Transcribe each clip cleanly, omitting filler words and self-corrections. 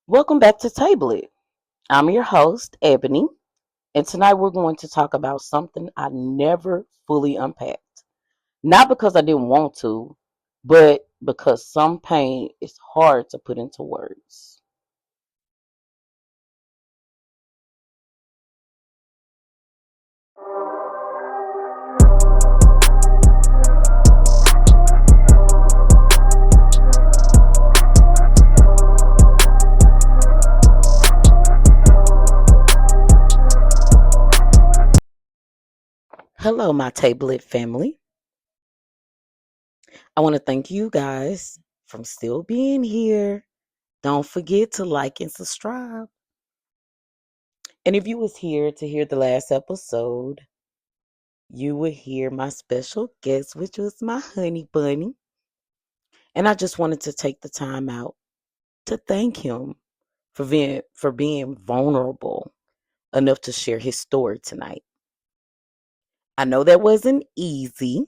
Welcome back to Table It. I'm your host, Ebony, and tonight we're going to talk about something I never fully unpacked. Not because I didn't want to, but because some pain is hard to put into words. Hello, my Table It family. I want to thank you guys for still being here. Don't forget to like and subscribe. And if you was here to hear the last episode, you would hear my special guest, which was my honey bunny. And I just wanted to take the time out to thank him for being vulnerable enough to share his story tonight. I know that wasn't easy.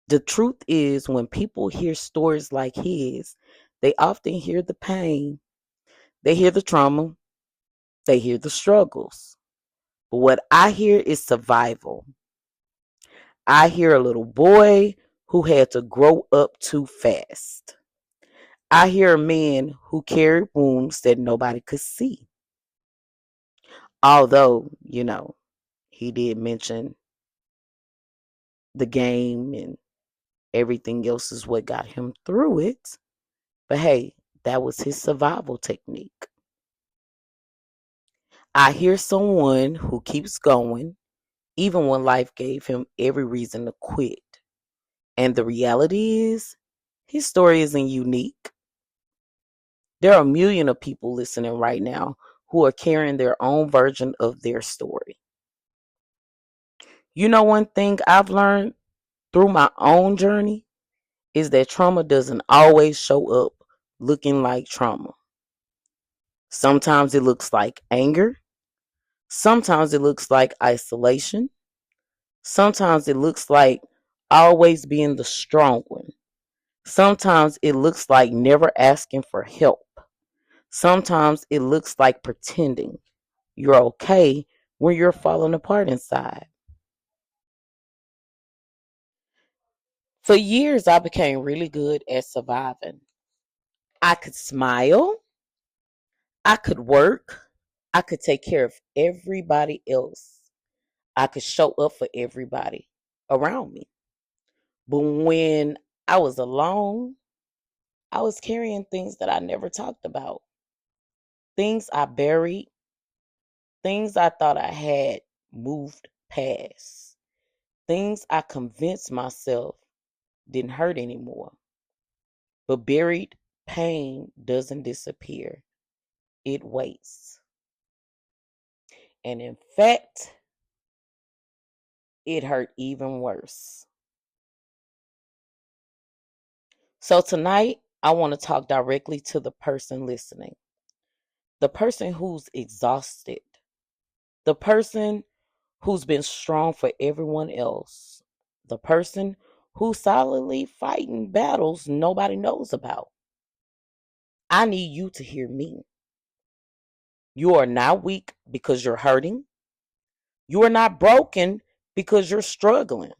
The truth is when people hear stories like his, they often hear the pain, they hear the trauma, they hear the struggles. But what I hear is survival. I hear a little boy who had to grow up too fast. I hear a man who carried wounds that nobody could see. Although, he did mention the game and everything else is what got him through it. But hey, that was his survival technique. I hear someone who keeps going even when life gave him every reason to quit. And the reality is, his story isn't unique. There are a million of people listening right now who are carrying their own version of their story. You know, one thing I've learned through my own journey is that trauma doesn't always show up looking like trauma. Sometimes it looks like anger. Sometimes it looks like isolation. Sometimes it looks like always being the strong one. Sometimes it looks like never asking for help. Sometimes it looks like pretending you're okay when you're falling apart inside. For years, I became really good at surviving. I could smile, I could work, I could take care of everybody else, I could show up for everybody around me. But when I was alone, I was carrying things that I never talked about, things I buried, things I thought I had moved past, things I convinced myself didn't hurt anymore. But buried pain doesn't disappear, it waits. And in fact, it hurt even worse. So tonight, I want to talk directly to the person listening, the person who's exhausted, the person who's been strong for everyone else, the person who's silently fighting battles nobody knows about. I need you to hear me. You are not weak because you're hurting. You are not broken because you're struggling.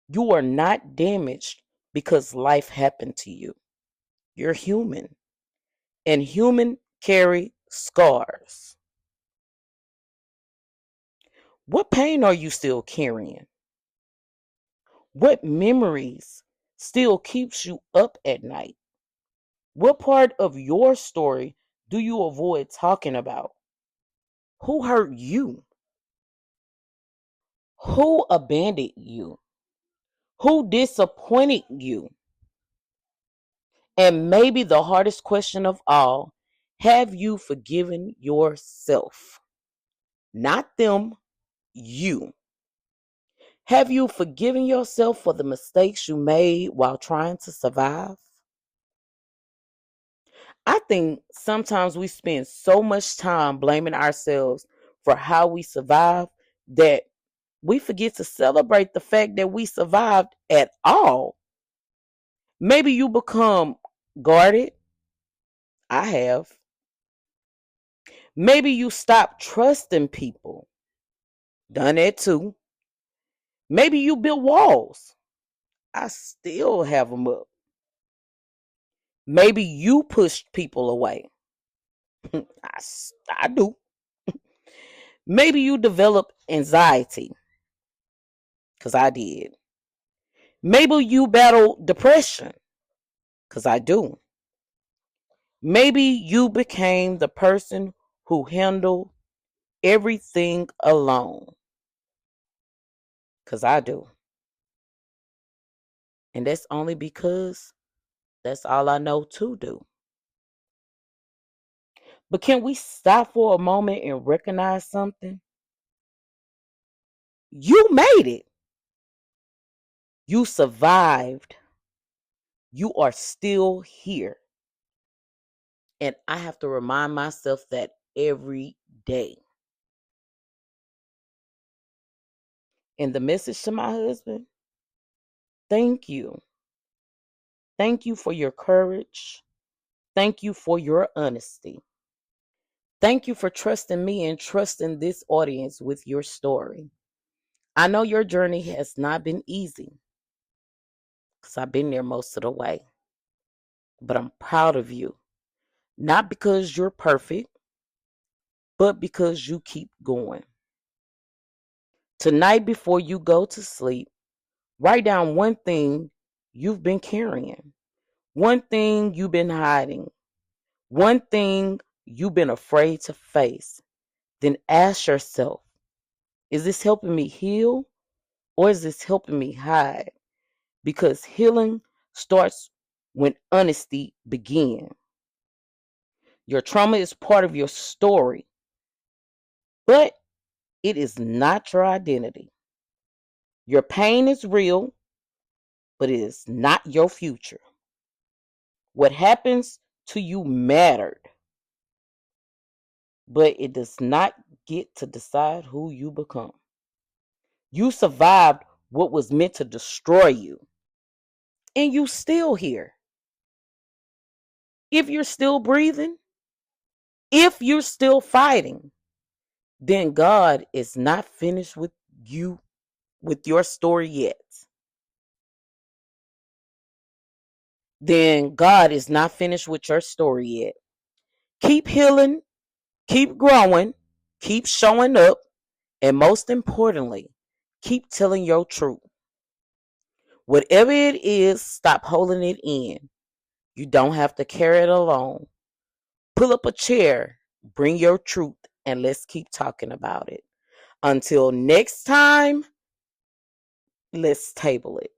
You are not damaged because life happened to you. You're human, and human carry scars. What pain are you still carrying? What memories still keeps you up at night? What part of your story do you avoid talking about? Who hurt you? Who abandoned you? Who disappointed you? And maybe the hardest question of all, have you forgiven yourself? Not them, you. Have you forgiven yourself for the mistakes you made while trying to survive? I think sometimes we spend so much time blaming ourselves for how we survive that we forget to celebrate the fact that we survived at all. Maybe you become guarded. I have. Maybe you stopped trusting people. Done that too. Maybe you built walls. I still have them up. Maybe you pushed people away. I do. Maybe you developed anxiety, because I did. Maybe you battled depression, because I do. Maybe you became the person who handled everything alone, because I do. And that's only because that's all I know to do. But can we stop for a moment and recognize something? You made it. You survived. You are still here. And I have to remind myself that every day. And the message to my husband, thank you. Thank you for your courage. Thank you for your honesty. Thank you for trusting me and trusting this audience with your story. I know your journey has not been easy because I've been there most of the way, but I'm proud of you. Not because you're perfect, but because you keep going. Tonight, before you go to sleep, write down one thing you've been carrying, one thing you've been hiding, one thing you've been afraid to face. Then ask yourself, is this helping me heal or is this helping me hide? Because healing starts when honesty begins. Your trauma is part of your story, but it is not your identity. Your pain is real, but it is not your future. What happens to you mattered, but it does not get to decide who you become. You survived what was meant to destroy you, and you still here. If you're still breathing, if you're still fighting, then God is not finished with you, with your story yet. Then God is not finished with your story yet. Keep healing, keep growing, keep showing up, and most importantly, keep telling your truth. Whatever it is, stop holding it in. You don't have to carry it alone. Pull up a chair, bring your truth, and let's keep talking about it. Until next time, let's table it.